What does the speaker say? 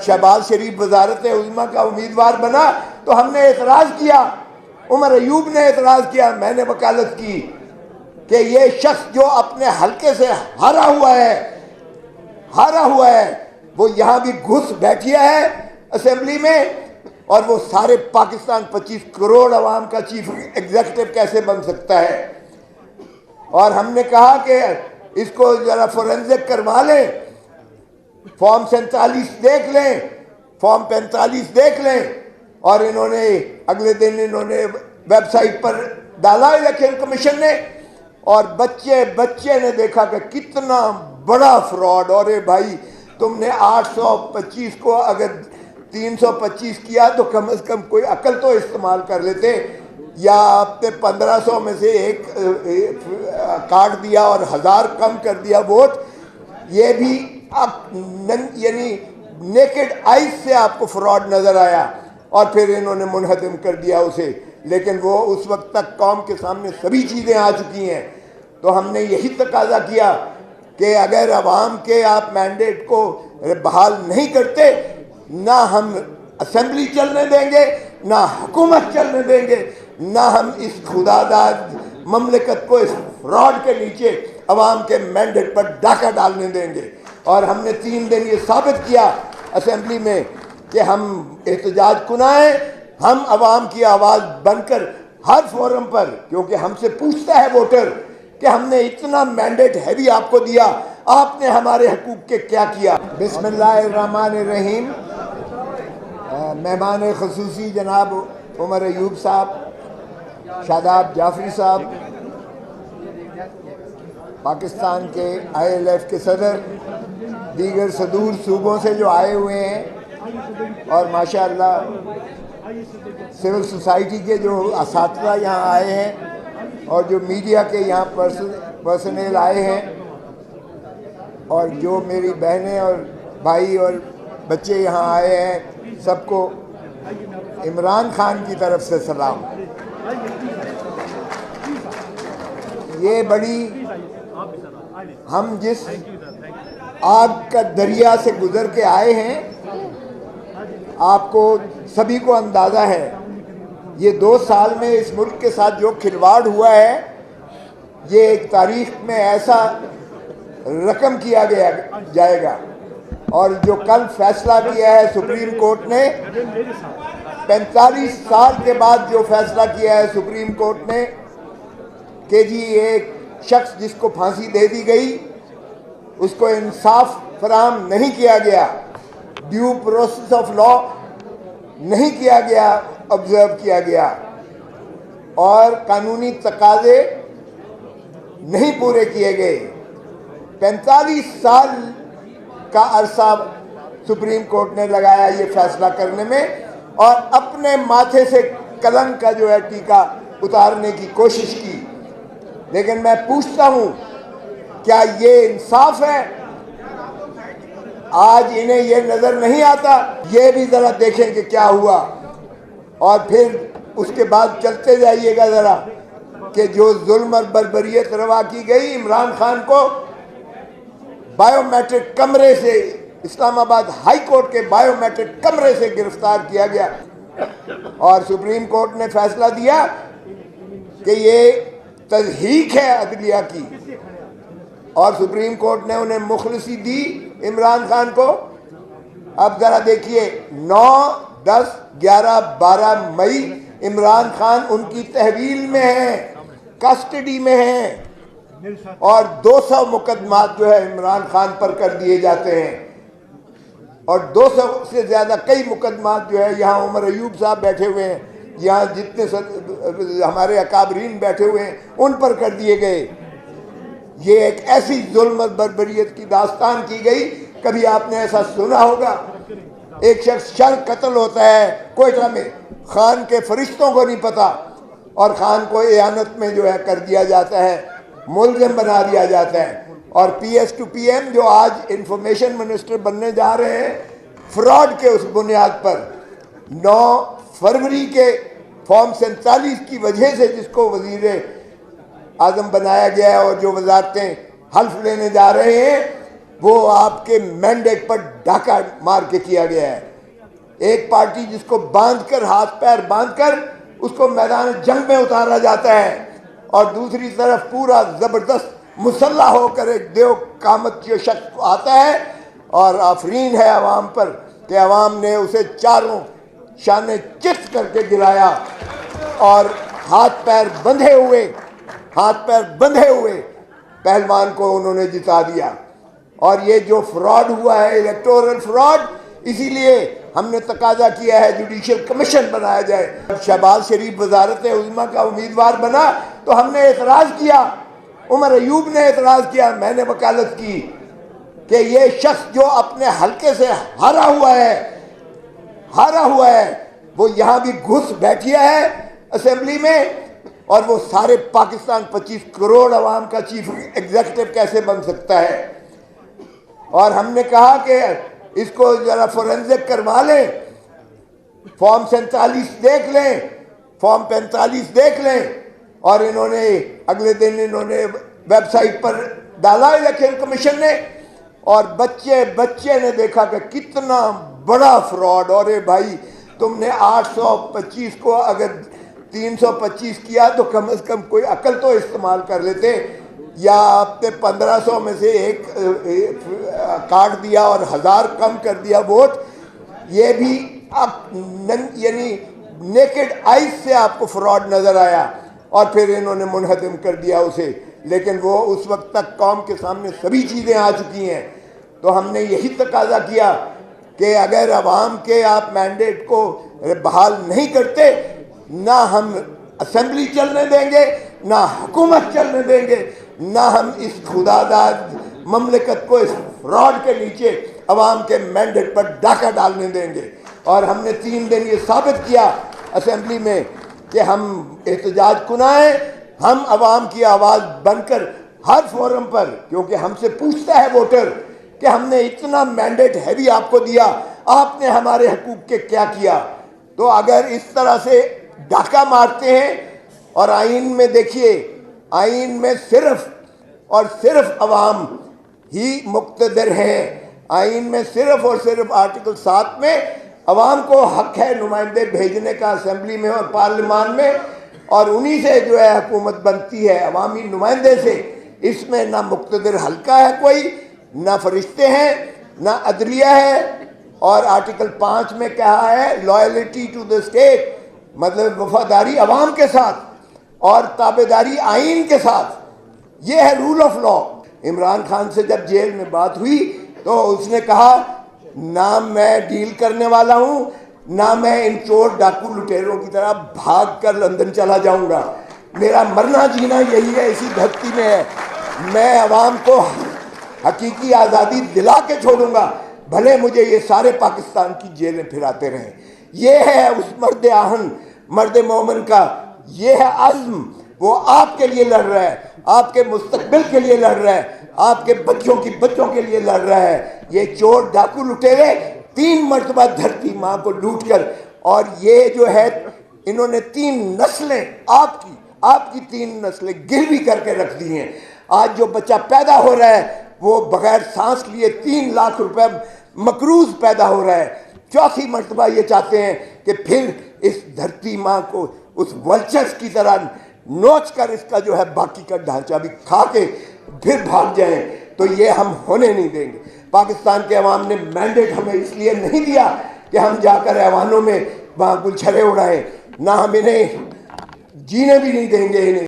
شہباز شریف وزارت عظمیٰ کا امیدوار بنا تو ہم نے اعتراض کیا، عمر ایوب نے اعتراض کیا، میں نے وکالت کی کہ یہ شخص جو اپنے حلقے سے ہارا ہوا ہے وہ یہاں بھی گھس بیٹھیا ہے اسمبلی میں، اور وہ سارے پاکستان 25 کروڑ عوام کا چیف ایگزیکٹو کیسے بن سکتا ہے؟ اور ہم نے کہا کہ اس کو ذرا فورنزک کروا لیں، فارم 47 دیکھ لیں، فارم 45 دیکھ لیں، اور انہوں نے اگلے دن ویب سائٹ پر ڈالا الیکشن کمیشن نے، اور بچے نے دیکھا کہ کتنا بڑا فراڈ، اور بھائی تم نے 825 کو اگر 325 کیا تو کم از کم کوئی عقل تو استعمال کر لیتے، یا آپ نے 1500 میں سے ایک کاٹ دیا اور 1000 کم کر دیا ووٹ، یہ بھی یعنی نیکڈ آئیز سے آپ کو فراڈ نظر آیا، اور پھر انہوں نے منہدم کر دیا اسے، لیکن وہ اس وقت تک قوم کے سامنے سبھی چیزیں آ چکی ہیں۔ تو ہم نے یہی تقاضا کیا کہ اگر عوام کے آپ مینڈیٹ کو بحال نہیں کرتے، نہ ہم اسمبلی چلنے دیں گے، نہ حکومت چلنے دیں گے، نہ ہم اس خداداد مملکت کو اس فراڈ کے نیچے عوام کے مینڈیٹ پر ڈاکہ ڈالنے دیں گے۔ اور ہم نے 3 دن یہ ثابت کیا اسمبلی میں کہ ہم احتجاج کنائیں، ہم عوام کی آواز بن کر ہر فورم پر، کیونکہ ہم سے پوچھتا ہے ووٹر کہ ہم نے اتنا مینڈیٹ ہیوی آپ کو دیا، آپ نے ہمارے حقوق کے کیا کیا؟ بسم اللہ الرحمن الرحیم۔ مہمان خصوصی جناب عمر ایوب صاحب، شاداب جعفری صاحب، پاکستان کے ILF کے صدر، دیگر صدور صوبوں سے جو آئے ہوئے ہیں، اور ماشاءاللہ سول سوسائٹی کے جو اساتذہ یہاں آئے ہیں، اور جو میڈیا کے یہاں پرسنل آئے ہیں، اور جو میری بہنیں اور بھائی اور بچے یہاں آئے ہیں، سب کو عمران خان کی طرف سے سلام۔ یہ بڑی ہم جس آگ کا دریا سے گزر کے آئے ہیں، آپ کو سبھی کو اندازہ ہے یہ 2 سال میں اس ملک کے ساتھ جو کھلواڑ ہوا ہے، یہ ایک تاریخ میں ایسا رقم کیا جائے گا۔ اور جو کل فیصلہ کیا ہے سپریم کورٹ نے، 45 سال کے بعد جو فیصلہ کیا ہے سپریم کورٹ نے کہ جی ایک شخص جس کو پھانسی دے دی گئی، اس کو انصاف فراہم نہیں کیا گیا، ڈیو پروسیس آف لا نہیں کیا گیا، آبزرو کیا گیا، اور قانونی تقاضے نہیں پورے کیے گئے۔ 45 سال کا عرصہ سپریم کورٹ نے لگایا یہ فیصلہ کرنے میں، اور اپنے ماتھے سے کلنک کا جو ہے ٹیکہ اتارنے کی کوشش کی۔ لیکن میں پوچھتا ہوں کیا یہ انصاف ہے؟ آج انہیں یہ نظر نہیں آتا؟ یہ بھی ذرا دیکھیں کہ کیا ہوا، اور پھر اس کے بعد چلتے جائیے گا ذرا کہ جو ظلم اور بربریت روا کی گئی، عمران خان کو بائیو میٹرک کمرے سے، اسلام آباد ہائی کورٹ کے بائیو میٹرک کمرے سے گرفتار کیا گیا، اور سپریم کورٹ نے فیصلہ دیا کہ یہ تضحیک ہے عدلیہ کی، اور سپریم کورٹ نے انہیں مخلصی دی عمران خان کو۔ اب ذرا دیکھیے 9، 10، 11، 12 مئی عمران خان ان کی تحویل میں ہیں، کسٹڈی میں ہیں، اور 200 مقدمات جو ہے عمران خان پر کر دیے جاتے ہیں، اور 200 سے زیادہ کئی مقدمات جو ہے یہاں عمر ایوب صاحب بیٹھے ہوئے ہیں، یہاں جتنے ہمارے اکابرین بیٹھے ہوئے ہیں ان پر کر دیے گئے۔ یہ ایک ایسی ظلم اور بربریت کی داستان کی گئی، کبھی آپ نے ایسا سنا ہوگا؟ ایک شخص شر قتل ہوتا ہے کوئٹہ میں، خان کے فرشتوں کو نہیں پتا، اور خان کو اعانت میں جو ہے کر دیا جاتا ہے، ملزم بنا دیا جاتا ہے، اور PS to PM جو آج انفارمیشن منسٹر بننے جا رہے ہیں، فراڈ کے اس بنیاد پر 9 فروری کے فارم 47 کی وجہ سے جس کو وزیر اعظم بنایا گیا ہے، اور جو وزارتیں حلف لینے جا رہے ہیں، وہ آپ کے مینڈیٹ پر ڈاکہ مار کے کیا گیا ہے۔ ایک پارٹی جس کو باندھ کر، ہاتھ پیر باندھ کر اس کو میدان جنگ میں اتارا جاتا ہے، اور دوسری طرف پورا زبردست مسلح ہو کر ایک دیو قامت جو شخص آتا ہے، اور آفرین ہے عوام پر کہ عوام نے اسے چاروں شانے چت کر کے گرایا، اور ہاتھ پیر بندھے ہوئے پہلوان کو انہوں نے جتا دیا۔ اور یہ جو فراڈ ہوا ہے، الیکٹورل فراڈ، اسی لیے ہم نے تقاضا کیا ہے جوڈیشل کمیشن بنایا جائے۔ شہباز شریف وزارت عظمیٰ کا امیدوار بنا تو ہم نے اعتراض کیا، عمر ایوب نے اعتراض کیا، میں نے وکالت کی کہ یہ شخص جو اپنے حلقے سے ہارا ہوا ہے وہ یہاں بھی گھس بیٹھیا ہے اسمبلی میں، اور وہ سارے پاکستان 25 کروڑ عوام کا چیف ایگزیکٹو کیسے بن سکتا ہے؟ اور ہم نے کہا کہ اس کو ذرا فورنزک کروا لیں، فارم 47 دیکھ لیں، فارم 45 دیکھ لیں، اور انہوں نے اگلے دن ویب سائٹ پر ڈالا الیکشن کمیشن نے، اور بچے نے دیکھا کہ کتنا بڑا فراڈ۔ اور بھائی تم نے 825 کو اگر 325 کیا تو کم از کم کوئی عقل تو استعمال کر لیتے، یا آپ نے 1500 میں سے ایک کاٹ دیا اور 1000 کم کر دیا ووٹ۔ یہ بھی یعنی نیکڈ آئیز سے آپ کو فراڈ نظر آیا، اور پھر انہوں نے منہدم کر دیا اسے، لیکن وہ اس وقت تک قوم کے سامنے سبھی چیزیں آ چکی ہیں۔ تو ہم نے یہی تقاضا کیا کہ اگر عوام کے آپ مینڈیٹ کو بحال نہیں کرتے، نہ ہم اسمبلی چلنے دیں گے، نہ حکومت چلنے دیں گے، نہ ہم اس خداداد مملکت کو اس فراڈ کے نیچے عوام کے مینڈیٹ پر ڈاکہ ڈالنے دیں گے۔ اور ہم نے 3 دن یہ ثابت کیا اسمبلی میں کہ ہم احتجاج کناں ہیں، ہم عوام کی آواز بن کر ہر فورم پر، کیونکہ ہم سے پوچھتا ہے ووٹر کہ ہم نے اتنا مینڈیٹ ہیوی آپ کو دیا، آپ نے ہمارے حقوق کے کیا کیا؟ تو اگر اس طرح سے ڈاکہ مارتے ہیں، اور آئین میں دیکھیے، آئین میں صرف اور صرف عوام ہی مقتدر ہیں، آئین میں صرف اور صرف آرٹیکل 7 میں عوام کو حق ہے نمائندے بھیجنے کا اسمبلی میں اور پارلیمان میں، اور انہی سے جو ہے حکومت بنتی ہے، عوامی نمائندے سے۔ اس میں نہ مقتدر حلقہ ہے کوئی، نہ فرشتے ہیں، نہ عدلیہ ہے۔ اور آرٹیکل 5 میں کہا ہے لائلٹی ٹو دا اسٹیٹ، مطلب وفاداری عوام کے ساتھ اور تابعداری آئین کے ساتھ، یہ ہے rule of law. Imran Khan سے جب جیل میں بات ہوئی تو اس نے کہا نہ میں ڈیل کرنے والا ہوں، نہ میں ان چور ڈاکو لٹیروں کی طرح بھاگ کر لندن چلا جاؤں گا، میرا مرنا جینا یہی ہے، اسی دھرتی میں ہے، میں عوام کو حقیقی آزادی دلا کے چھوڑوں گا، بھلے مجھے یہ سارے پاکستان کی جیلیں پھراتے رہیں۔ یہ ہے اس مرد آہن، مرد مومن کا یہ ہے عزم، وہ آپ کے لیے لڑ رہا ہے، آپ کے مستقبل کے لیے لڑ رہا ہے، آپ کے بچوں کے لیے لڑ رہا ہے۔ یہ چور ڈاکو لٹیرے 3 مرتبہ دھرتی ماں کو لوٹ کر، اور یہ جو ہے انہوں نے 3 نسلیں آپ کی 3 نسلیں گروی کر کے رکھ دی ہیں۔ آج جو بچہ پیدا ہو رہا ہے وہ بغیر سانس لیے 3 لاکھ روپے مقروض پیدا ہو رہا ہے۔ 4تھی مرتبہ یہ چاہتے ہیں کہ پھر اس دھرتی ماں کو اس ولچرز کی طرح نوچ کر اس کا جو ہے باقی کا ڈھانچہ بھی کھا کے پھر بھاگ جائیں، تو یہ ہم ہونے نہیں دیں گے۔ پاکستان کے عوام نے مینڈیٹ ہمیں اس لیے نہیں دیا کہ ہم جا کر ایوانوں میں وہاں گلچھرے اڑائیں، نہ ہم انہیں جینے بھی نہیں دیں گے انہیں۔